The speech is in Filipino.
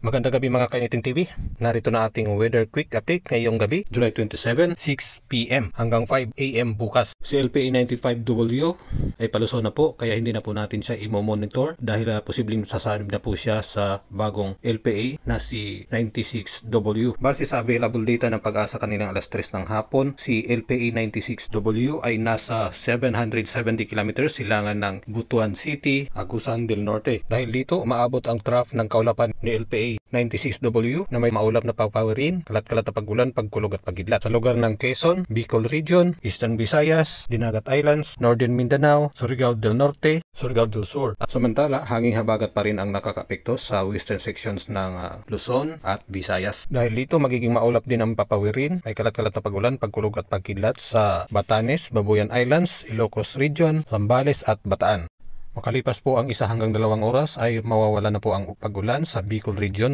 Magandang gabi mga Kainiting TV. Narito na ating weather quick update ngayong gabi, July 27, 6 PM hanggang 5 AM bukas. Si LPA 95W ay palusot na po, kaya hindi na po natin siya i-monitor dahil posibleng sasanib na po siya sa bagong LPA na si 96W. Base sa available data ng Pag-asa kanilang alas 3 ng hapon, si LPA 96W ay nasa 770 km silangan ng Butuan City, Agusan del Norte. Dahil dito, umaabot ang trough ng kaulapan ni LPA 96W na may maulap na pagpawirin, kalat-kalat na pagulan, pagkulog at pagidlat sa lugar ng Quezon, Bicol Region, Eastern Visayas, Dinagat Islands, Northern Mindanao, Surigao del Norte, Surigao del Sur. At samantala, hanging habagat pa rin ang nakakapekto sa western sections ng Luzon at Visayas. Dahil dito, magiging maulap din ang papawirin, may kalat-kalat na pagulan, pagkulog at pagkidlat sa Batanes, Babuyan Islands, Ilocos Region, Zambales at Bataan. Makalipas po ang 1 hanggang 2 oras ay mawawala na po ang pagulan sa Bicol Region,